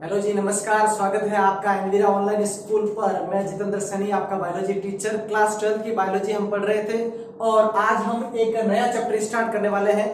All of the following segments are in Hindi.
हेलो जी, नमस्कार। स्वागत है आपका एनवीरा ऑनलाइन स्कूल पर। मैं जितेंद्र सनी, आपका बायोलॉजी टीचर। क्लास 12 की बायोलॉजी हम पढ़ रहे थे और आज हम एक नया चैप्टर स्टार्ट करने वाले हैं,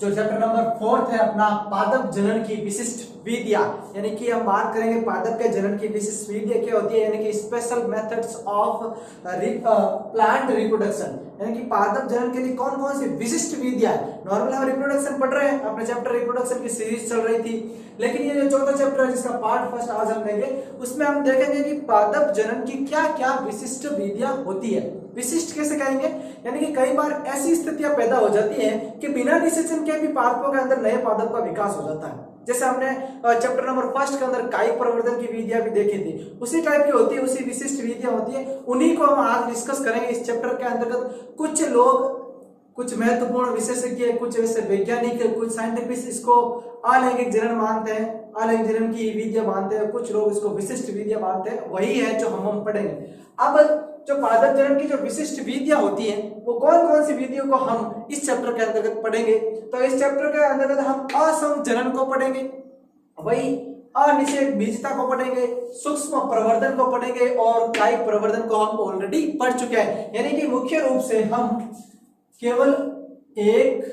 जो चैप्टर नंबर 4 है अपना, पादप जनन की विशिष्ट विधियां। यानी कि हम बात करेंगे पादप के जनन की विशिष्ट विधियां क्या होती है, यानी कि special methods of plant reproduction. यानी कि पादप जनन के लिए कौन कौन सी विशिष्ट विधियां है। नॉर्मल हम रिप्रोडक्शन पढ़ रहे हैं, अपने चैप्टर रिप्रोडक्शन की सीरीज चल रही थी, लेकिन ये जो चौथा चैप्टर है जिसका पार्ट फर्स्ट आज हम लेंगे, उसमें हम देखेंगे कि पादप जनन की क्या क्या विशिष्ट विधियां होती है। विशिष्ट कैसे कहेंगे, यानी कि कई बार ऐसी स्थितियां पैदा हो जाती हैं कि बिना निषेचन के भी पादपों के अंदर नए पादप का विकास हो जाता है। जैसे हमने चैप्टर नंबर 1 के अंदर कायिक प्रवर्धन की विधियां भी देखी थी, उसी टाइप की होती है, उसी विशिष्ट विधियां होती है। उन्हीं को हम आज डिस्कस करेंगे इस चैप्टर के अंतर्गत। कुछ लोग, कुछ महत्वपूर्ण विशेषज्ञ, कुछ ऐसे वैज्ञानिक, कुछ साइंटिफिस्ट इसको अलैंगिक जनन मानते हैं, अलैंगिक जनन की विधियां मानते हैं, कुछ लोग इसको विशिष्ट विधियां मानते हैं। वही है जो हम पढ़ेंगे। अब जो पादप जनन की जो विशिष्ट विधियां होती हैं, वो कौन कौन सी विधियों को हम इस चैप्टर के अंतर्गत पढ़ेंगे। तो इस चैप्टर के अंतर्गत हम असंग जनन को पढ़ेंगे, वही अनिषेक बीजता को पढ़ेंगे, सूक्ष्म प्रवर्धन को पढ़ेंगे और कायिक प्रवर्धन को हम ऑलरेडी पढ़ चुके हैं। यानी कि मुख्य रूप से हम केवल 1,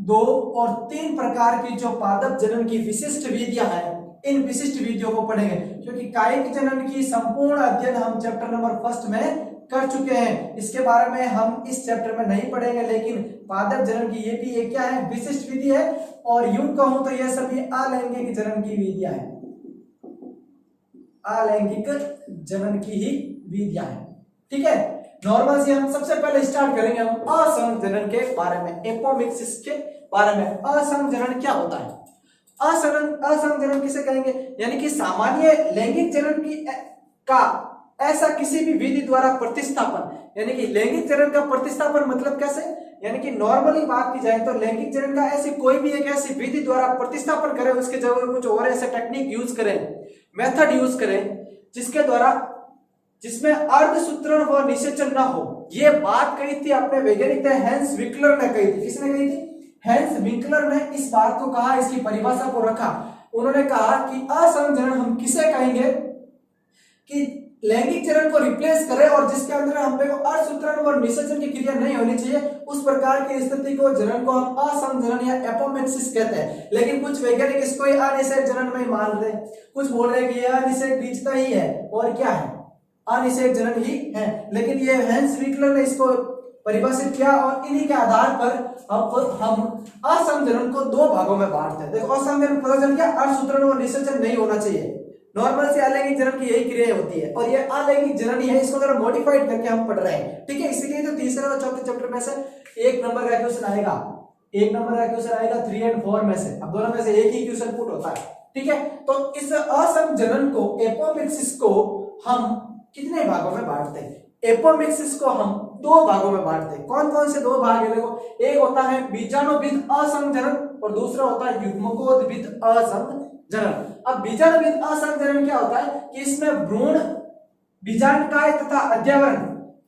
2 और 3 प्रकार की जो पादप जनन की विशिष्ट विधियां हैं, इन विशिष्ट विधियों को पढ़ेंगे, क्योंकि कायिक जनन की संपूर्ण अध्ययन हम चैप्टर नंबर 1 में कर चुके हैं। इसके बारे में हम इस चैप्टर में नहीं पढ़ेंगे, लेकिन पादप जनन की ये भी एक क्या है, विशिष्ट विधि है। और यूं कहूं तो यह सभी अलैंगिक जनन की विधियां हैं, अलैंगिक जनन की ही विधियां हैं। ठीक है, नॉर्मल से हम सबसे पहले स्टार्ट करेंगे हम असंग जनन के बारे में, एपोमिक्सिस के बारे में। असंग जनन क्या होता है, असंग जनन किसे कहेंगे, यानी कि सामान्य लैंगिक जनन की का ऐसा किसी भी विधि द्वारा प्रतिस्थापन। यानी कि लैंगिक जनन का प्रतिस्थापन मतलब कैसे, यानी कि नॉर्मली बात की जाए तो लैंगिक जनन का ऐसी कोई भी एक ऐसी विधि द्वारा प्रतिस्थापन करें, उसके जगह कुछ और ऐसे टेक्निक यूज करें, मेथड यूज करें, जिसके द्वारा, जिसमें अर्धसूत्रण व निषेचन ना हो। ये बात कही थी अपने वैज्ञानिक थे हेंस विंकलर ने कही थी। किसने कही थी? हेंस विंकलर ने इस बात को कहा, इसकी परिभाषा को रखा। उन्होंने कहा कि असंग जनन हम किसे कहेंगे कि लैंगिक जनन को रिप्लेस करें और जिसके अंदर हम पे अर्धसूत्रण और निषेचन की क्रिया नहीं होनी चाहिए, उस प्रकार की स्थिति को, जनन को हम असंग जनन या एपोमिक्सिस कहते हैं। लेकिन कुछ वैज्ञानिक इसको अनिषेक जनन में मान रहे हैं, कुछ बोल रहे हैं कि यह अनिषेक बीजता ही है और क्या है, अनिषेक जनन ही है। लेकिन ये हेंस विंकलर ने इसको परिभाषित किया और इन्हीं के आधार पर अब हम असंग जनन को 2 भागों में बांटते हैं। देखो, असंग जनन पता चल गया, अर्धसूत्रण और निषेचन नहीं होना चाहिए। नॉर्मल से अलैंगिक जनन की यही क्रिया होती है और ये अलैंगिक जनन ही है, इसको अगर मॉडिफाइड करके हम पढ़ रहे हैं। ठीक है, इसीलिए तो तीसरे और चौथे चैप्टर में से 1 नंबर का क्वेश्चन आएगा, 1 नंबर का क्वेश्चन आएगा 3 और 4 में से। अब दोनों में से एक ही क्वेश्चन पुट होता है। ठीक है, तो इस असंग जनन को, एपोमिक्सिस को हम कितने भागों में बांटते हैं? एपोमिक्सिस को हम 2 भागों में बांटते हैं। कौन कौन से 2 भाग है? देखो, एक होता है बीजाणुविद असंग जनन और दूसरा होता है युग्मकोद्भिद असंग जनन। अब बीजाणुविद असंग जनन क्या होता है कि इसमें भ्रूण, बीजांडकाय तथा अध्यवरण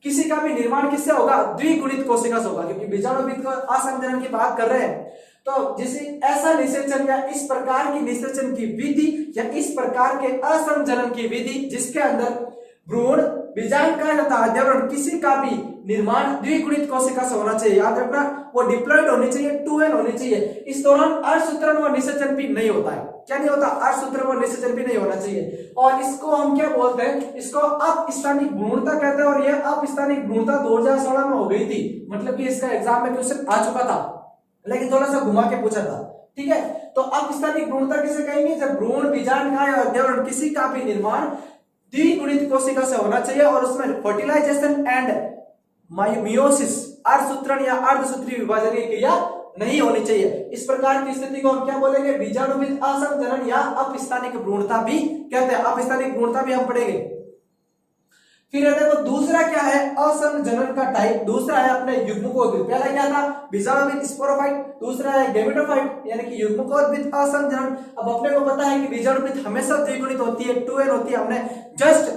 किसी का भी निर्माण किससे होगा? द्विगुणित कोशिका से होगा, क्योंकि बीजाणुविद असंग जनन की बात कर रहे हैं। तो जिसे ऐसा निषेचन या इस प्रकार की निषेचन की विधि या इस प्रकार के असंग जनन की विधि जिसके अंदर भ्रूण, बीजांडकाय तथा अध्यवरण किसी का भी निर्माण द्विगुणित कोशिका से होना चाहिए। याद रखना, वो डिप्लॉयड होनी चाहिए, 2n होनी चाहिए। इस दौरान अर्धसूत्रण व निषेचन भी नहीं होता है। क्या नहीं होता? अर्धसूत्रण व निषेचन भी नहीं होना चाहिए। और इसको हम क्या बोलते हैं? इसको अपस्थानिक भ्रूणता कहते हैं। और यह अपस्थानिक भ्रूणता 2016 में हो गई थी, मतलब कि इसका एग्जाम में क्वेश्चन आ चुका था, लेकिन थोड़ा सा घुमा के पूछा था। ठीक है, तो अपस्थानिक भ्रूणता किसे कहेंगे? जब भ्रूण, बीजांडकाय और अध्यवरण किसी का भी निर्माण द्विगुणित कोशिका से होना चाहिए और उसमें फर्टिलाइजेशन एंड मियोसिस, अर्धसूत्रण या अर्धसूत्री विभाजन की क्रिया नहीं होनी चाहिए। इस प्रकार की स्थिति को हम क्या बोलेंगे? बीजाणुविद असंग जनन या अपस्थानिक भ्रूणता भी कहते हैं। अपस्थानिक भ्रूणता भी हम पढ़ेंगे। फिर देखो, दूसरा क्या है असंग जनन का टाइप? दूसरा है अपने युग्मकोद्भिद। पहला क्या था? बीजाणुविद स्पोरोफाइट। दूसरा है गैमेटोफाइट, यानी कि युग्मकोद्भिद असंग जनन। अब अपने को पता है कि बीजाणुविद हमेशा द्विगुणित होती है, 2n होती है। हमने जस्ट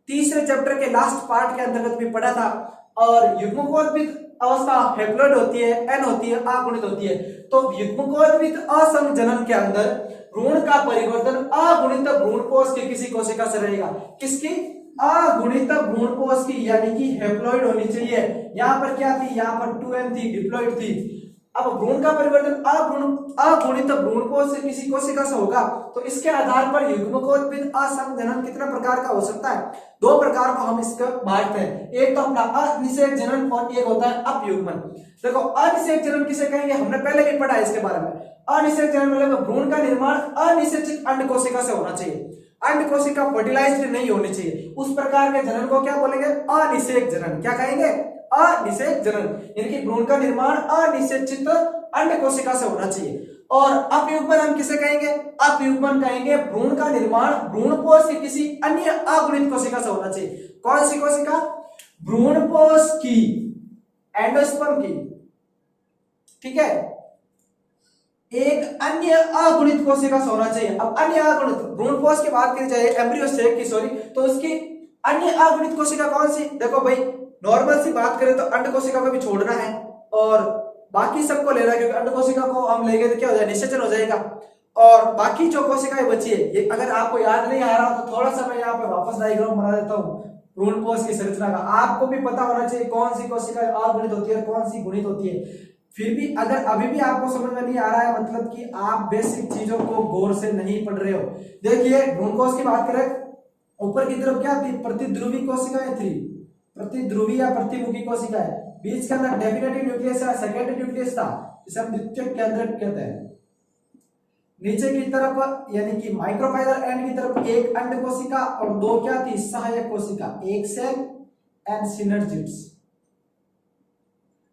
तीसरे चैप्टर के लास्ट पार्ट के अंतर्गत भी पढ़ा था। और युग्मकोद्भिद अवस्था हैप्लॉइड होती है, एन होती है, अगुणित होती है। तो युग्मकोद्भिद असंग जनन के अंदर भ्रूण का परिवर्तन अगुणित भ्रूणपोष की किसी कोशिका से रहेगा। किसकी? अगुणित भ्रूणपोष की, यानी कि हैप्लॉइड होनी चाहिए। यहाँ पर क्या थी? यहाँ पर 2n थी, डिप्लॉइड थी। अब भ्रूण का परिवर्तन अगुणित भ्रूणपोष से किसी कोशिका से होगा, तो इसके आधार पर युग्मकोद्भिद असंग जनन कितने प्रकार का हो सकता है? 2 प्रकार को हम इसका बांटते हैं। एक तो अपना अनिषेक जनन और एक होता है अपयुग्मन। देखो अनिषेक जनन किसे कहेंगे? हमने पहले भी पढ़ा है इसके बारे में। अनिषेक जनन मतलब भ्रूण का निर्माण अनिषेचित अंड कोशिका से होना चाहिए, अंड कोशिका फर्टिलाइज्ड नहीं होनी चाहिए। उस प्रकार के जनन को क्या बोलेंगे? अनिषेक जनन। क्या कहेंगे? अनिषेक जनन, यानी कि भ्रूण का निर्माण अनिषेचित अंड कोशिका से होना चाहिए। और अपयुग्मन हम किसे कहेंगे? अपयुग्मन कहेंगे भ्रूण का निर्माण भ्रूणपोष की किसी अन्य अगुणित कोशिका से होना चाहिए। कौन सी कोशिका? भ्रूणपोष की, एंडोस्पर्म की, ठीक है, एक अन्य अगुणित कोशिका से होना चाहिए। अब अन्य अगुणित भ्रूणपोष की बात की जाए, एम्ब्रियो सेक की सॉरी, तो उसकी अन्य अगुणित कोशिका कौन सी? देखो भाई नॉर्मल सी बात करें तो अंड कोशिका को भी छोड़ना है और बाकी सबको लेना है, क्योंकि अंड कोशिका को हम लेंगे तो क्या हो जाएगा? निषेचन हो जाएगा। और बाकी जो कोशिकाएं बची है, ये अगर आपको याद नहीं आ रहा तो थोड़ा सा मैं यहाँ पे वापस डायग्राम बना देता हूँ भ्रूणपोष की संरचना का। आपको भी पता होना चाहिए कौन सी कोशिका अगुणित होती है, कौन सी गुणित होती है। फिर भी अगर अभी भी आपको समझ में नहीं आ रहा है, मतलब कि आप बेसिक चीजों को गौर से नहीं पढ़ रहे हो। देखिए भ्रूणकोष की बात करें, ऊपर की तरफ क्या थी? प्रतिध्रुवी कोशिकाएं थी, प्रतिध्रुवी या प्रतिमुखी कोशिका है। बीच के अंदर डेफिनेटिव न्यूक्लियस या सेकेंडरी न्यूक्लियस था, जिसे हम द्वितीयक केंद्रक कहते हैं। नीचे की तरफ यानी कि माइक्रोफाइलर एंड की तरफ एक अंड कोशिका और 2 क्या थी? सहायक कोशिका, एक सेल एंड सिनर्जिड्स।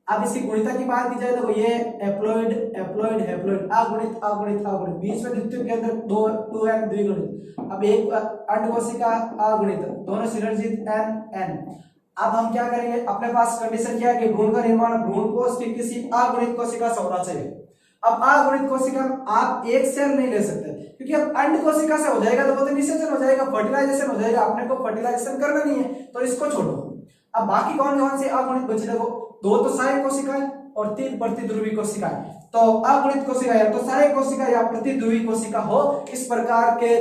अब इसकी गुणिता की बात की जाए तो ये एप्लॉइड एप्लॉइड हैप्लॉइड, अगुणित अगुणित अगुणित, बीच में द्वितीयक के अंदर 2 एंड द्विगुणित। अब एक अंड कोशिका अगुणित, दोनों सिनर्जित एन। अब हम क्या करेंगे? अपने पास कंडीशन क्या है कि भ्रूण का निर्माण भ्रूणपोष की किसी अगुणित कोशिका से होना चाहिए। अब अगुणित कोशिका आप एक सेल नहीं ले सकते, क्योंकि अब अंड कोशिका से हो जाएगा तो वो तो निषेचन हो जाएगा, फर्टिलाइजेशन हो जाएगा। अपने को फर्टिलाइजेशन करना नहीं है तो इसको छोड़ो। अब बाकी कौन कौन से अगुणित बचे? देखो 2 तो सहायक कोशिकाएं और 3 प्रतिध्रुवी कोशिकाएं। तो अगुणित कोशिका या तो सहायक कोशिका या प्रतिध्रुवी कोशिका हो, इस प्रकार के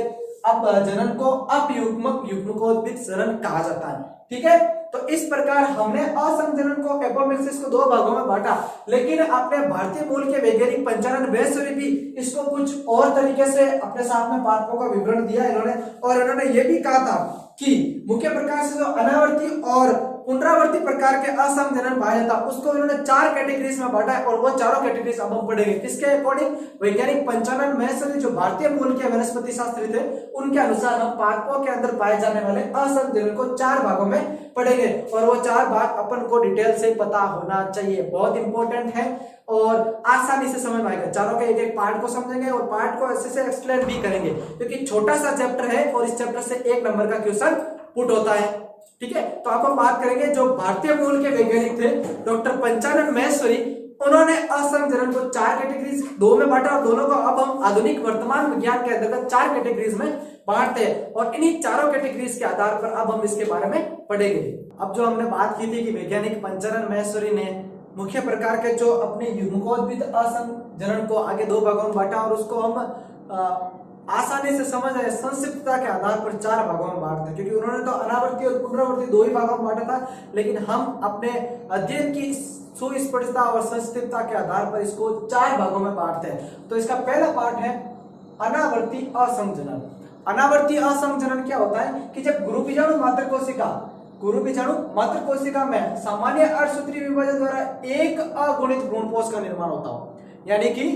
अब जनन को अपयुग्मक युग्मकोद्भिद जनन कहा जाता है। ठीक है, तो इस प्रकार हमने असंग जनन को एपोमिक्सिस को 2 भागों में बांटा, लेकिन अपने भारतीय मूल के वैज्ञानिक पंचानन महेश्वरी भी इसको कुछ और तरीके से अपने सामने पाठों का विवरण दिया इन्होंने। और इन्होंने ये भी कहा था कि मुख्य प्रकार से जो अनावर्ती और पुनरावर्ती प्रकार के असंग जनन पाया जाता उसको इन्होंने 4 कैटेगरीज में बांटा है, और वो चारों कैटेगरीज अब हम पढ़ेंगे। किसके अकॉर्डिंग? वैज्ञानिक पंचानन महेश्वरी जो भारतीय मूल के वनस्पति शास्त्री थे, उनके अनुसार हम पादपों के अंदर पाए जाने वाले असंग जनन को 4 भागों में पढ़ेंगे, और वो 4 भाग अपन को डिटेल से पता होना चाहिए। बहुत इंपॉर्टेंट है और आसानी से समझ में आएगा। चारों के एक पार्ट को समझेंगे और पार्ट को अच्छे से एक्सप्लेन भी करेंगे, क्योंकि छोटा सा चैप्टर है और इस चैप्टर से 1 नंबर का क्वेश्चन पुट होता है। ठीक है, तो अब हम बात करेंगे जो भारतीय मूल के वैज्ञानिक थे डॉक्टर पंचानन महेश्वरी, उन्होंने असंग जनन को 4 कैटेगरीज 2 में बांटा, और दोनों को अब हम आधुनिक वर्तमान विज्ञान के अंतर्गत 4 कैटेगरीज में बांटते हैं, और इन्हीं चारों कैटेगरीज के आधार पर अब हम इसके बारे में पढ़ेंगे। अब जो हमने बात की थी कि वैज्ञानिक पंचानन महेश्वरी ने मुख्य प्रकार के जो अपने युग्मकोद्भिद असंग जनन को आगे 2 भागों में बांटा, और उसको हम आसानी से समझ आए संक्षिप्तता के आधार पर 4 भागों में बांटते हैं, क्योंकि उन्होंने तो अनावर्ती और पुनरावर्ती 2 ही भागों में बांटा था, लेकिन हम अपने अध्ययन की सुस्पष्टता और संक्षिप्तता के आधार पर इसको 4 भागों में बांटते हैं। तो इसका पहला पार्ट है अनावर्ती असंग जनन। अनावर्ती असंग जनन क्या होता है कि जब गुरु बीजाणु मात्र कोशिका में सामान्य अर्धसूत्री विभाजन द्वारा एक अगुणित भ्रूणपोष का निर्माण होता हो, यानी कि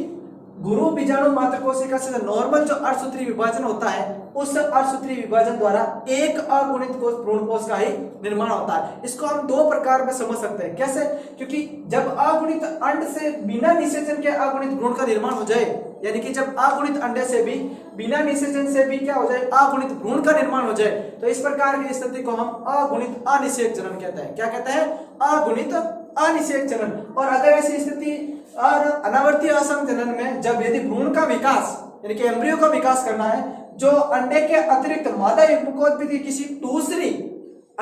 गुरु बीजाणु मात्र कोशिका से नॉर्मल जो अर्धसूत्री विभाजन होता है, उस अर्धसूत्री विभाजन द्वारा एक अगुणित भ्रूणपोष का ही निर्माण होता है। इसको हम 2 प्रकार में समझ सकते हैं। कैसे? क्योंकि जब अगुणित अंड से बिना निषेचन के अगुणित भ्रूण का निर्माण हो जाए, यानी कि जब अगुणित अंडे से भी बिना निषेचन से भी क्या हो जाए? अगुणित भ्रूण का निर्माण हो जाए, तो इस प्रकार की स्थिति को हम अगुणित अनिषेक जनन कहते हैं। क्या कहते हैं? अगुणित अनिषेक जनन। और अगर ऐसी स्थिति और अनावर्ती असंग जनन में जब यदि भ्रूण का विकास यानी कि एम्ब्रियो का विकास करना है, जो अंडे के अतिरिक्त मादा युग्मकोद्भिद की किसी दूसरी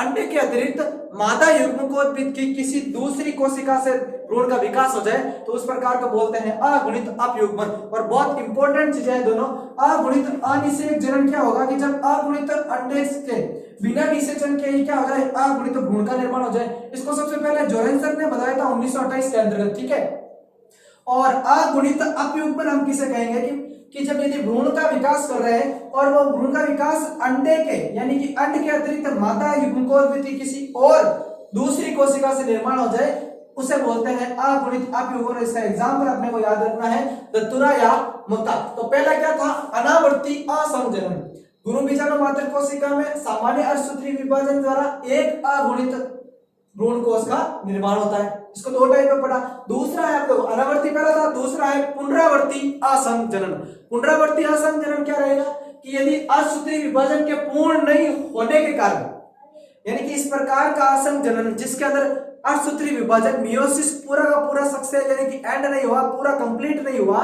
अंडे के अतिरिक्त मादा युग्मकोद्भिद की किसी दूसरी कोशिका से भ्रूण का विकास हो जाए तो उस प्रकार को बोलते हैं अगुणित अपयुग्मन। और बहुत इंपॉर्टेंट चीज है दोनों, अगुणित अनिषेक जनन क्या होगा कि जब अगुणित अंडे के बिना निषेचन के ही क्या हो जाए, अगुणित भ्रूण का निर्माण हो जाए। इसको सबसे पहले जोरेंसन ने बताया था 1928 के अंतर्गत, ठीक है। और अगुणित अपयुग्मन हम किसे कहेंगे कि जब यदि भ्रूण का विकास कर रहे हैं और वो भ्रूण का विकास अंडे के यानी कि अंड के अतिरिक्त मादा युग्मकोद्भिद की किसी और दूसरी कोशिका से निर्माण हो जाए, उसे बोलते हैं अगुणित अपयुग्मन। इसका एग्जांपल अपने को याद रखना है, दत्तुरा या मुक्ता। तो पहला क्या था, अनावर्ती असंजनन। भ्रूण बीजाणु मात्र कोशिका में सामान्य अर्धसूत्री विभाजन द्वारा एक अगुणित भ्रूण कोश का निर्माण होता है। इसको दो टाइप में पढ़ा। दूसरा है आपको अनावर्ती पहला था, दूसरा है पुनरावर्ती असंजनन। पुनरावर्ती असंजनन क्या रहेगा कि यदि अर्धसूत्री विभाजन के पूर्ण नहीं होने के कारण, यानी कि इस प्रकार का असंजनन जिसके अंदर अर्धसूत्री विभाजन मियोसिस पूरा का पूरा सक्सेस यानी कि एंड नहीं हुआ, पूरा कंप्लीट नहीं हुआ,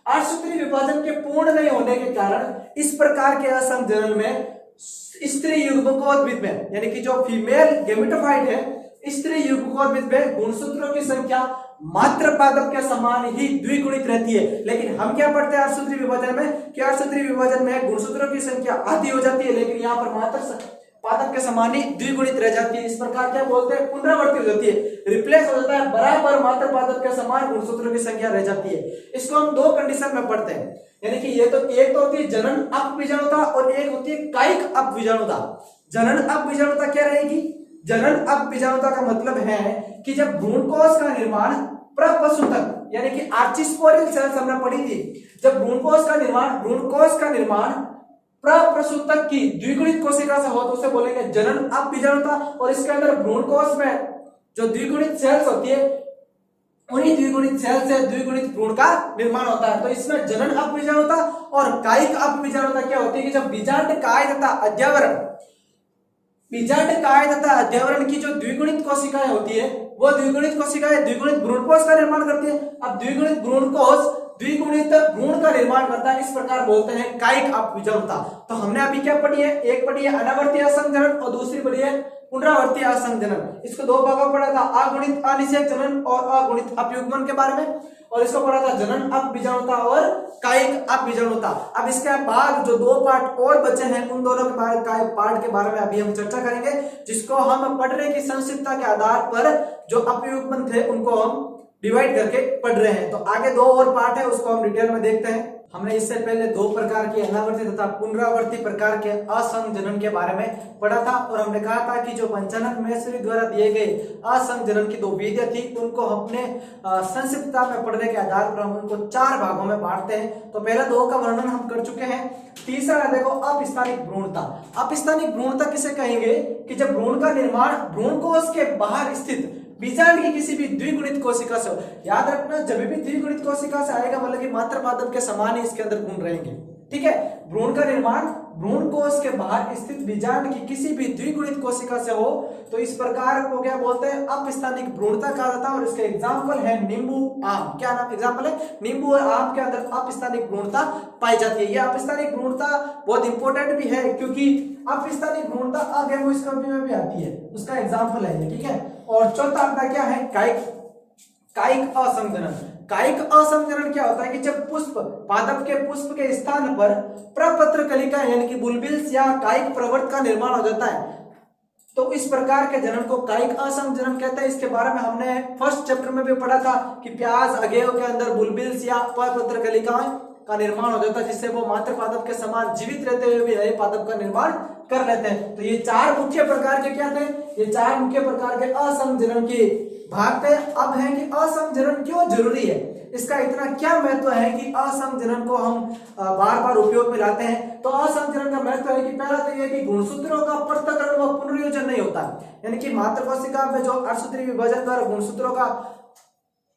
अर्धसूत्री विभाजन के पूर्ण नहीं होने के कारण इस प्रकार के असंजनन में स्त्री युग्मकोद्भिद में यानी कि जो फीमेल गेमेटोफाइट है, स्त्री युग्मकोद्भिद में गुणसूत्रों की संख्या मात्र पादप के समान ही द्विगुणित रहती है। लेकिन हम क्या पढ़ते हैं अर्धसूत्री विभाजन में कि अर्धसूत्री विभाजन में गुणसूत्रों की संख्या आधी हो जाती है, लेकिन यहाँ पर मात्र पादप के समान ही द्विगुणित रह जाती है। इस प्रकार क्या बोलते हैं, पुनरावृत्ति हो जाती है, रिप्लेस हो जाता है, बराबर मात्र पादप के समान गुणसूत्रों की संख्या रह जाती है। इसको हम दो कंडीशन में पढ़ते हैं, यानी कि ये तो एक तो होती है जनन अपविजाणुता और एक होती है कायिक अपविजाणुता। जनन अपविजाणुता क्या रहेगी, जनन अपविजाणुता का मतलब है कि जब भ्रूणकोश का निर्माण प्रपशुतक यानी कि आर्चिस्पोरियल सेल्स हमने पढ़ी थी, जब भ्रूणकोश का निर्माण प्रप्रसूतक की द्विगुणित कोशिका से हो तो उसे बोलेंगे जनन अपविजाणुता। और इसके अंदर भ्रूणकोश में जो द्विगुणित सेल्स होती है, उन्हीं द्विगुणित सेल से द्विगुणित भ्रूण का निर्माण होता है। तो इसमें जनन अपविजाणुता और कायिक अपविजाणुता क्या होती है कि जब बीजांड काय तथा अध्यावरण, बीजांड काय तथा अध्यावरण की जो द्विगुणित कोशिकाएं होती है, वो द्विगुणित कोशिकाएं द्विगुणित भ्रूणकोश का निर्माण करती है। अब द्विगुणित भ्रूणकोश द्विगुणित भ्रूण का निर्माण करता है, इस प्रकार बोलते हैं कायिक अपविजाणुता। तो हमने अभी क्या पढ़ी है, एक पढ़ी है अनावर्ती असंजनन और दूसरी पढ़ी है पुनरावर्ती असंजनन। इसको दो भागों में पढ़ा था, अगुणित अनिषेक जनन और अगुणित अपयुग्मन के बारे में, और इसको पढ़ा था जनन अपविजाणुता और कायिक अपविजाणुता। अब इसके बाद जो दो पार्ट और बचे हैं, उन दोनों के पार्ट के बारे में अभी हम चर्चा करेंगे, जिसको हम पढ़ने की संक्षिप्तता के आधार पर जो अपयुग्मन थे उनको हम डिवाइड करके पढ़ रहे हैं। तो आगे दो और पार्ट है, उसको हम डिटेल में देखते हैं। हमने इससे पहले दो प्रकार के अनावर्ती तथा पुनरावर्ती प्रकार के असंजनन के बारे में पढ़ा था, और हमने कहा था कि जो पंचानन महेश्वरी द्वारा दिए गए असंजनन की दो विधियां थी, उनको अपने संक्षिप्तता में पढ़ने के आधार पर हम उनको चार भागों में बांटते हैं। तो पहले दो का वर्णन हम कर चुके हैं। तीसरा देखो अपस्थानिक भ्रूणता। अपस्थानिक भ्रूणता किसे कहेंगे कि जब भ्रूण का निर्माण भ्रूणकोश के बाहर स्थित बीजांड की किसी भी द्विगुणित कोशिका से, याद रखना जब भी द्विगुणित कोशिका से आएगा मतलब कि मात्र पादप के समान ही इसके अंदर गुण रहेंगे, ठीक है। भ्रूण का निर्माण भ्रूणकोश के बाहर स्थित बीजांड की किसी भी द्विगुणित कोशिका से हो तो इस प्रकार को क्या बोलते हैं, अपस्थानिक भ्रूणता कहा जाता है। और इसके एग्जाम्पल है नींबू आम। क्या नाम एग्जाम्पल है, नींबू और आम के अंदर अपस्थानिक भ्रूणता पाई जाती है। यह अपस्थानिक भ्रूणता बहुत इंपॉर्टेंट भी है, क्योंकि अपस्थानिक भ्रूणता अगेमोस्पर्मी में भी आती है, उसका एग्जाम्पल है ये, ठीक है। और चौथा अपना क्या है, कायिक असंजनन। कायिक असंजनन क्या होता है कि जब पुष्प पादप के पुष्प के स्थान पर प्रपत्र कलिका यानी कि बुलबिल्स या कायिक प्रवर्त का निर्माण हो जाता है, तो इस प्रकार के जनन को कायिक असंजनन कहते हैं। इसके बारे में हमने फर्स्ट चैप्टर में भी पढ़ा था कि प्याज अगेव के अंदर बुलबिल्स या प्रपत्र कलिकाएं का निर्माण हो जाता है, जिससे वो मात्र पादप के समान जीवित रहते हुए भी नए पादप का निर्माण कर लेते हैं। तो ये चार मुख्य प्रकार के क्या थे, ये चार मुख्य प्रकार के असंजनन के भाग थे। अब है कि असंजनन क्यों जरूरी है, इसका इतना क्या महत्व है कि असंजनन को हम बार बार उपयोग में लाते हैं। तो असंजनन का महत्व है कि पहला तो ये कि गुणसूत्रों का पृथक्करण व पुनर्योजन नहीं होता, यानी कि मात्र कोशिका में जो अर्धसूत्री विभाजन द्वारा गुणसूत्रों का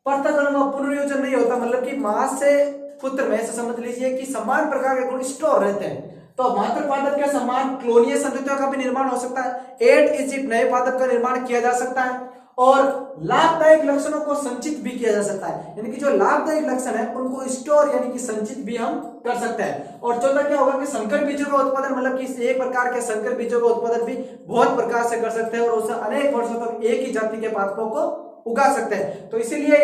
पृथक्करण व पुनर्योजन नहीं होता, मतलब कि मां से पुत्र में ऐसे समझ लीजिए कि समान प्रकार के गुण स्टोर रहते हैं। तो मात्र पादप के समान क्लोनीय संततियों का भी निर्माण हो सकता है, 8 इजिप्ट नए पादप का निर्माण किया जा सकता है। और लाभदायक लक्षणों को संचित भी किया जा सकता है, यानी कि जो लाभदायक लक्षण है उनको स्टोर यानी कि संचित भी हम कर सकते हैं। और चौथा क्या होगा कि संकर बीजों का उत्पादन, मतलब कि एक प्रकार के संकर बीजों का उत्पादन भी बहुत प्रकार से कर सकते हैं और उसे अनेक वर्षों तक एक ही जाति के पादपों को उगा सकते हैं। तो इसीलिए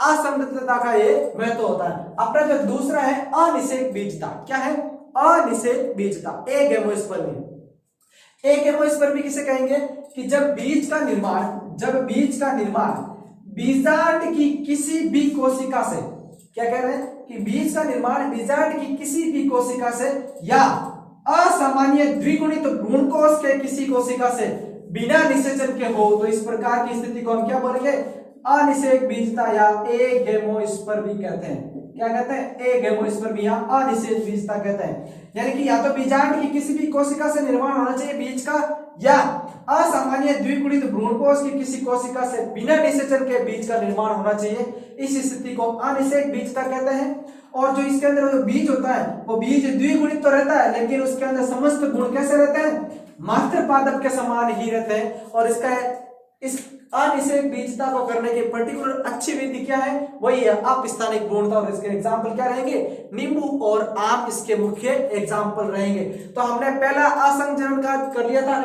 असंगतता का ये महत्व होता है। अपना जो दूसरा है अनिषेक बीजता, क्या है? अनिषेक बीजता, एगेमोस्पर्मी। एगेमोस्पर्मी किसे कहेंगे कि जब बीज का निर्माण बीजांड की किसी भी कोशिका से, क्या कह रहे हैं कि बीज का निर्माण बीजांड की किसी भी कोशिका से या असामान्य द्विगुणित भ्रूणकोश के किसी कोशिका से बिना निषेचन के हो, तो इस प्रकार की स्थिति को हम क्या बोलेंगे? अनिषेक बीजता या एगेमोस्पर्मी कहते हैं। क्या कहते हैं? एगेमोस्पर्मी या अनिषेक बीजता कहते हैं। यानी कि या तो बीजांड की किसी भी कोशिका से निर्माण होना चाहिए बीज का, या असामान्य द्विगुणित भ्रूणकोश की किसी कोशिका से बिना निषेचन के बीज का निर्माण होना चाहिए। इस स्थिति को अनिषेक बीजता कहते हैं। और जो इसके अंदर जो बीज होता है वो बीज द्विगुणित तो रहता है, लेकिन उसके अंदर समस्त गुण कैसे रहते हैं? मात्र पादप के समान ही रहते हैं। और इस अनिषेक बीजता को करने की पर्टिकुलर अच्छी विधि क्या है? वही है अपस्थानिक भ्रूणता। और इसके एग्जाम्पल क्या रहेंगे? नींबू और आम इसके मुख्य एग्जाम्पल रहेंगे। तो हमने पहला असंग जनन का कर लिया था,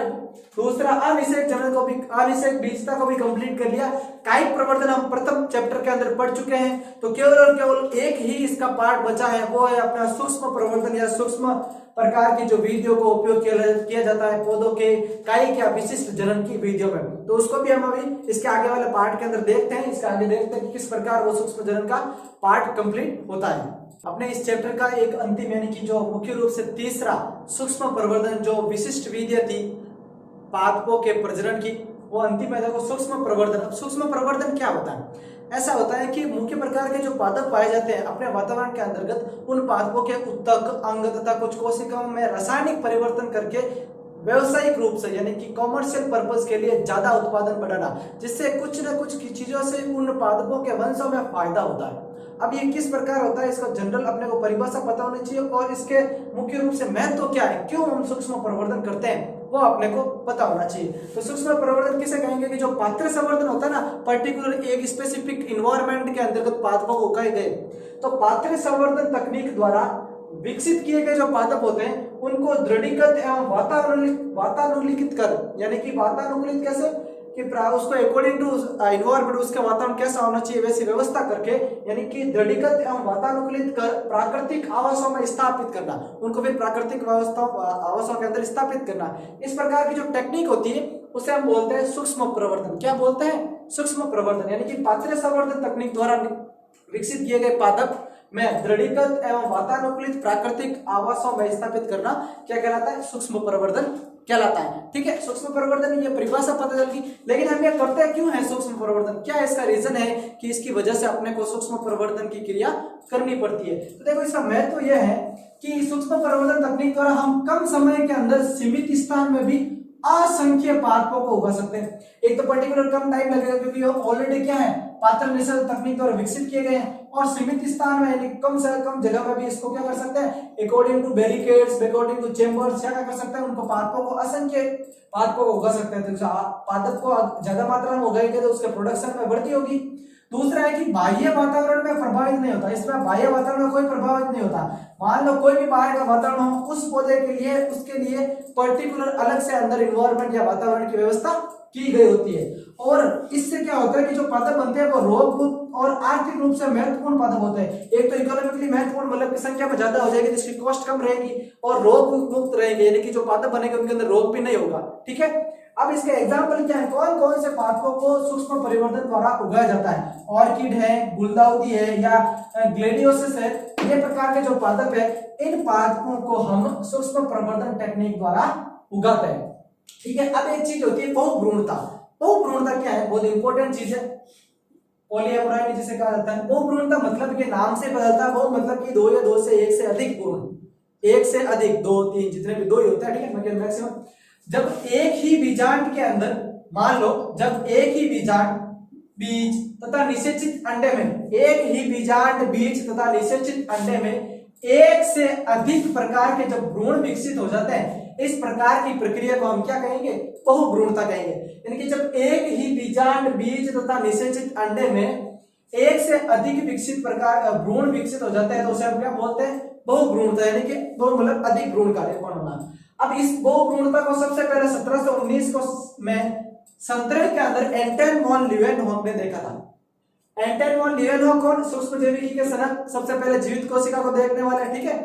दूसरा अनिषेक जनन को भी, अनिषेक बीजता को भी कंप्लीट कर लिया। कायिक प्रवर्धन हम प्रथम चैप्टर के अंदर पढ़ चुके हैं। तो केवल और केवल एक ही इसका पार्ट बचा है, वो है अपना सूक्ष्म प्रवर्धन या सूक्ष्म प्रकार की जो विधियों को उपयोग किया जाता है पौधों के कायिक या विशिष्ट जनन की विधियों में। तो उसको भी हम अभी इसके आगे वाले पार्ट के अंदर देखते हैं। इसके आगे देखते हैं कि किस प्रकार वो सूक्ष्म जनन का पार्ट कंप्लीट होता है। अपने इस चैप्टर का एक अंतिम यानी कि जो मुख्य रूप से तीसरा सूक्ष्म प्रवर्धन जो विशिष्ट विधियां थी पादपों के प्रजनन की, वो अंतिम है देखो सूक्ष्म प्रवर्धन। अब सूक्ष्म प्रवर्धन क्या होता है? ऐसा होता है कि मुख्य प्रकार के जो पादप पाए जाते हैं अपने वातावरण के अंतर्गत, उन पादपों के उत्तक, अंग तथा कुछ कोशिकाओं में रासायनिक परिवर्तन करके व्यवसायिक रूप से यानी कि कॉमर्शियल पर्पस के लिए ज्यादा उत्पादन बढ़ाना, जिससे कुछ न कुछ चीजों से उन पादपों के वंशों में फायदा होता है। अब ये किस प्रकार होता है इसका जनरल अपने को परिभाषा पता होनी चाहिए और इसके मुख्य रूप से महत्व क्या है, क्यों हम सूक्ष्म प्रवर्धन करते हैं, वो अपने को पता होना चाहिए। तो सूक्ष्म प्रवर्धन किसे कहेंगे कि जो पात्र संवर्धन होता है ना, पर्टिकुलर एक स्पेसिफिक इन्वायरमेंट के अंतर्गत पादपों को उगाए गए, तो पात्र संवर्धन तकनीक द्वारा विकसित किए गए जो पादप होते हैं उनको दृढ़ीकृत एवं वातानुकूलित कर, यानी कि वातानुकूलित कैसे कि उसको अकॉर्डिंग टू इन्वायरमेंट उसका वातावरण कैसा होना चाहिए वैसी व्यवस्था करके, यानी कि दृढ़ीकृत एवं वातानुकूलित कर प्राकृतिक आवासों में स्थापित करना, उनको फिर प्राकृतिक आवासों के अंदर स्थापित करना। इस प्रकार की जो टेक्निक होती है उसे हम बोलते हैं सूक्ष्म प्रवर्धन। क्या बोलते हैं? सूक्ष्म प्रवर्धन। यानी कि पात्र संवर्धन तकनीक द्वारा विकसित किए गए पादप में दृढ़ीकृत एवं वातानुकूलित प्राकृतिक आवासों में स्थापित करना क्या कहलाता है? सूक्ष्म प्रवर्धन कहलाता है। ठीक है, सूक्ष्म प्रवर्धन ये परिभाषा पता चल गई। लेकिन हम ये करते क्यों है सूक्ष्म प्रवर्धन? क्या इसका रीजन है कि इसकी वजह से अपने को सूक्ष्म प्रवर्धन की क्रिया करनी पड़ती है? तो देखो इसका महत्व यह है कि सूक्ष्म प्रवर्धन तकनीक द्वारा हम कम समय के अंदर सीमित स्थान में भी असंख्य पादपों को उगा सकते हैं। एक तो पर्टिकुलर कम टाइम लगेगा क्योंकि ये ऑलरेडी क्या है पात्र निषेध तकनीक द्वारा विकसित किए गए हैं, और सीमित स्थान में यानी कम से कम जगह में भी इसको क्या कर सकते हैं according to barricades, according to chambers क्या कर सकते हैं उनको पादपों को असंख्य पादपों को उगा सकते हैं। तो पादप को ज्यादा मात्रा में उगाएंगे तो उसके प्रोडक्शन में बढ़ती होगी। दूसरा है कि बाह्य वातावरण में प्रभावित नहीं होता, इसमें बाह्य वातावरण में कोई प्रभावित नहीं होता। मान लो कोई भी बाहर का वातावरण हो, उस पौधे के लिए उसके लिए पर्टिकुलर अलग से अंदर इन्वायरमेंट या वातावरण की व्यवस्था की गई होती है। और इससे क्या होता है कि जो पादप बनते हैं वो रोग और आर्थिक रूप से महत्वपूर्ण पादप होते हैं। एक तो इकोनॉमिकली महत्वपूर्ण, मतलब की संख्या में ज्यादा हो जाएगी जिसकी कॉस्ट कम रहेगी, और रोग मुक्त रहेंगे, यानी कि जो पादप बनेंगे उनके अंदर रोग भी नहीं होगा। ठीक है, अब इसके एग्जाम्पल क्या है, कौन कौन से पादपों को सूक्ष्म परिवर्तन द्वारा उगाया जाता है? ऑर्किड है, गुलदाउदी है या ग्लेडियोसिस है, ये प्रकार के जो पादप है इन पादपों को हम सूक्ष्म प्रवर्धन टेक्निक द्वारा उगाते हैं। ठीक है, अब एक चीज होती है बहुभ्रूणता। बहुभ्रूणता क्या है? बहुत इंपॉर्टेंट चीज है। पॉलीएमोराइड जिसे कहा जाता है। बहुभ्रूणता मतलब कि नाम से बदलता है, बहु मतलब कि दो या दो से एक से अधिक भ्रूण, एक से अधिक, दो तीन जितने भी दो ही होता है। ठीक है, मतलब मैक्सिमम जब एक ही बीजांड के अंदर, मान लो जब एक ही बीजांड बीज तथा निषेचित अंडे में, एक ही बीजांड बीज तथा निषेचित अंडे में एक से अधिक प्रकार के जब भ्रूण विकसित हो जाते हैं, इस प्रकार की प्रक्रिया को हम क्या कहेंगे? बहुभ्रूणता कहेंगे। यानी कि जब एक ही बीजांड बीज तथा निषेचित अंडे में एक से अधिक विकसित प्रकार भ्रूण विकसित हो जाते हैं तो उसे हम क्या बोलते हैं? बहुभ्रूणता। यानी कि बहु मतलब अधिक भ्रूण का निर्माण होना। अब इस बहुभ्रूणता को सबसे पहले 1719 को में संतरण के अंदर एंटन वॉन लीवेनहॉक ने देखा था। एंटन वॉन लीवेनहॉक कौन? सूक्ष्मजीवी के सनक सबसे पहले जीवित कोशिका को देखने वाले, ठीक है।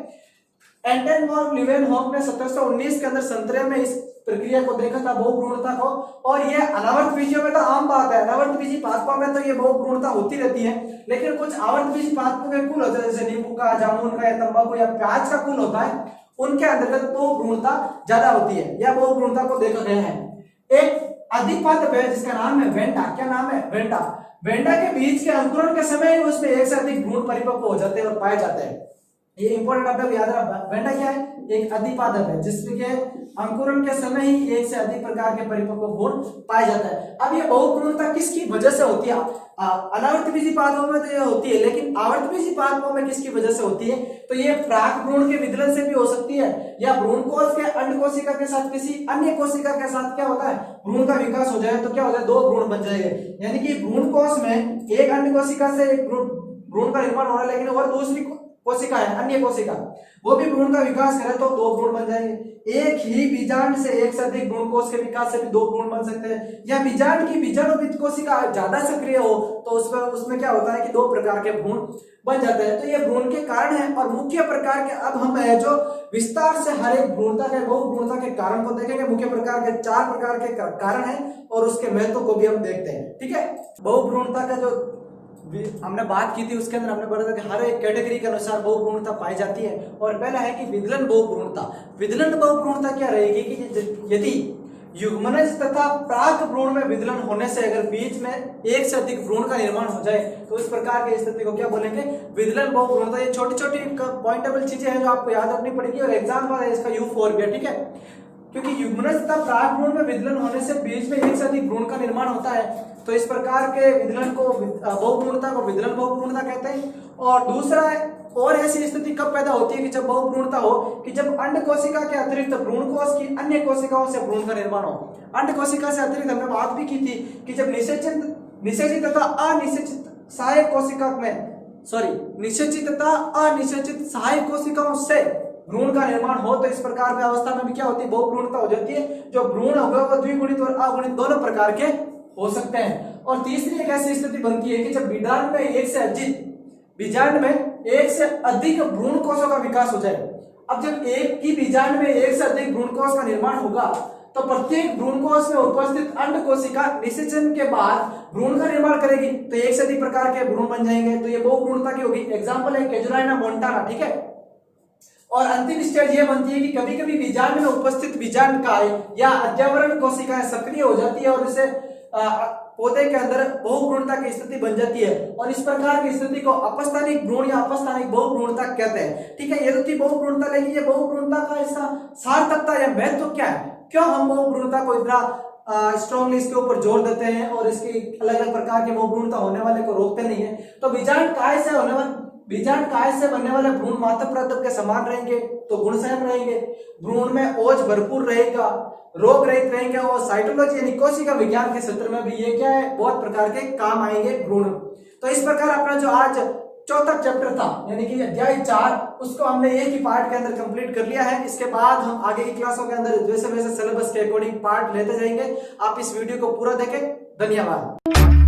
एंटन वॉन लीवेनहॉक ने 1719 के अंदर संतरे में इस प्रक्रिया को देखा था, बहुभ्रूणता को। और ये अनावर्त बीजों में तो आम बात है, अनावर्त बीजी पादपों में तो ये बहुभ्रूणता होती रहती है, लेकिन कुछ आवर्त बीजी पादपों के कुल होते हैं, जैसे नींबू का, जामुन का या तंबाकू या प्याज का कुल होता है, उनके अंतर्गत बहुभ्रूणता ज्यादा होती है या बहुभ्रूणता को देखा गया है। एक अधिपादप है जिसका नाम है वेंडा। क्या नाम है? वेंडा। वेंडा के बीज के अंकुरण के समय ही उसमें एक से अधिक भ्रूण परिपक्व हो जाते हैं और पाए जाते हैं। ये इंपॉर्टेंट आप याद रखना। वेंडा क्या है? एक अधिपादप है जिसके अंकुरण के समय ही एक से अधिक प्रकार के परिपक्व भ्रूण पाए जाता है। अब ये बहुभ्रूणता किसकी वजह से होती है? अनावर्त बीजी पादपों में तो ये होती है, लेकिन आवर्त बीजी पादपों में किसकी वजह से होती है? तो ये प्राक भ्रूण के विदलन से भी हो सकती है, या भ्रूण कोश के अंड कोशिका के साथ किसी अन्य कोशिका के साथ क्या होता है? भ्रूण का विकास हो जाए तो क्या हो जाए? दो भ्रूण बन जाएंगे। यानी कि भ्रूण कोश में एक अंड कोशिका से एक भ्रूण का निर्माण हो रहा है, लेकिन और दूसरी कोशिका है, अन्य कोशिका, वो भी भ्रूण का विकास करे तो दो भ्रूण बन जाएंगे। एक ही बीजांड से एक से अधिक भ्रूण कोश के विकास से भी दो भ्रूण बन सकते हैं। या बीजांड की बीजाणुविद कोशिका ज्यादा सक्रिय हो तो उसमें क्या होता है कि दो प्रकार के भ्रूण बन जाते हैं। तो ये भ्रूण के कारण है और मुख्य प्रकार के। अब हम है जो विस्तार से हर एक भ्रूणता के बहुभ्रूणता के कारण को देखेंगे। मुख्य प्रकार के 4 प्रकार के कारण है और उसके महत्व को भी हम देखते हैं, ठीक है। बहुभ्रूणता का जो हमने बात की थी उसके अंदर हमने बताया कि हर एक कैटेगरी के अनुसार बहुभ्रूणता पाई जाती है। और पहला है कि विदलन बहुभ्रूणता। विदलन बहुभ्रूणता क्या रहेगी कि यदि युग्मनज तथा प्राक भ्रूण में विदलन होने से अगर बीज में एक से अधिक भ्रूण का निर्माण हो जाए तो इस प्रकार की स्थिति को क्या बोलेंगे? विदलन बहुभ्रूणता। ये छोटी छोटी पॉइंटेबल चीजें हैं जो आपको याद रखनी पड़ेगी और एग्जाम में इसका U4 भी है, ठीक है। क्योंकि युग्मनज तथा प्राक भ्रूण में विदलन होने से बीज में एक से अधिक भ्रूण का निर्माण होता है, तो इस प्रकार के विदलन को बहुभ्रूणता को विदलन बहुभ्रूणता कहते हैं। और दूसरा और ऐसी स्थिति कब पैदा होती है कि जब बहुभ्रूणता हो कि जब अंड कोशिका के अतिरिक्त भ्रूण कोश की अन्य कोशिकाओं से भ्रूण का निर्माण हो। अंड कोशिका से अतिरिक्त हमने बात भी की थी कि जब निषेचित तथा अनिषेचित सहायक कोशिका में निषेचित तथा अनिषेचित सहायक कोशिकाओं से भ्रूण का निर्माण हो तो इस प्रकार की अवस्था में भी क्या होती है? बहुभ्रूणता हो जाती है। जो भ्रूण होगा वो द्विगुणित और अगुणित दोनों प्रकार के हो सकते हैं। और तीसरी एक ऐसी स्थिति बनती है कि जब बीजांड में एक से अधिक भ्रूण कोशों का विकास हो जाए। अब जब एक ही बीजांड में एक से अधिक भ्रूण कोश का निर्माण होगा तो प्रत्येक भ्रूण कोश में उपस्थित अंड कोशिका निषेचन के बाद भ्रूण का निर्माण करेगी, तो एक से अधिक प्रकार के भ्रूण बन जाएंगे। तो ये बहुभ्रूणता की होगी। एग्जाम्पल है कैजुलाइना मोंटाना, ठीक है। और अंतिम स्टेज ये बनती है कि कभी कभी बीजांड में उपस्थित बीजांडकाय या अध्यावरण कोशिकाएं सक्रिय हो जाती है और इसे पौधे के अंदर बहुभ्रूणता की स्थिति बन जाती है। और इस प्रकार की स्थिति को अपस्थानिक भ्रूण या अपस्थानिक बहुभ्रूणता कहते हैं, ठीक है। ये तो थी बहुभ्रूणता, लेकिन ये बहुभ्रूणता का इसका सार्थकता या महत्व क्या है? क्यों हम बहुभ्रूणता को इतना स्ट्रॉन्गली इसके ऊपर जोर देते हैं और इसकी अलग अलग प्रकार के बहुभ्रूणता होने वाले को रोकते नहीं है? तो बीजांडकाय से बनने वाले भ्रूण माता प्रदप के समान रहेंगे तो गुणसहन रहेंगे, भ्रूण में ओज भरपूर रहेगा, रोग रहित रहेंगे और साइटोलॉजी यानी कोशिका विज्ञान के क्षेत्र में भी ये क्या है? बहुत प्रकार के काम आएंगे भ्रूण। तो इस प्रकार अपना जो आज चौथा चैप्टर था यानी कि अध्याय 4 उसको हमने एक ही पार्ट के अंदर कंप्लीट कर लिया है। इसके बाद हम आगे की क्लासों के अंदर वैसे सिलेबस के अकॉर्डिंग पार्ट लेते जाएंगे। आप इस वीडियो को पूरा देखें। धन्यवाद।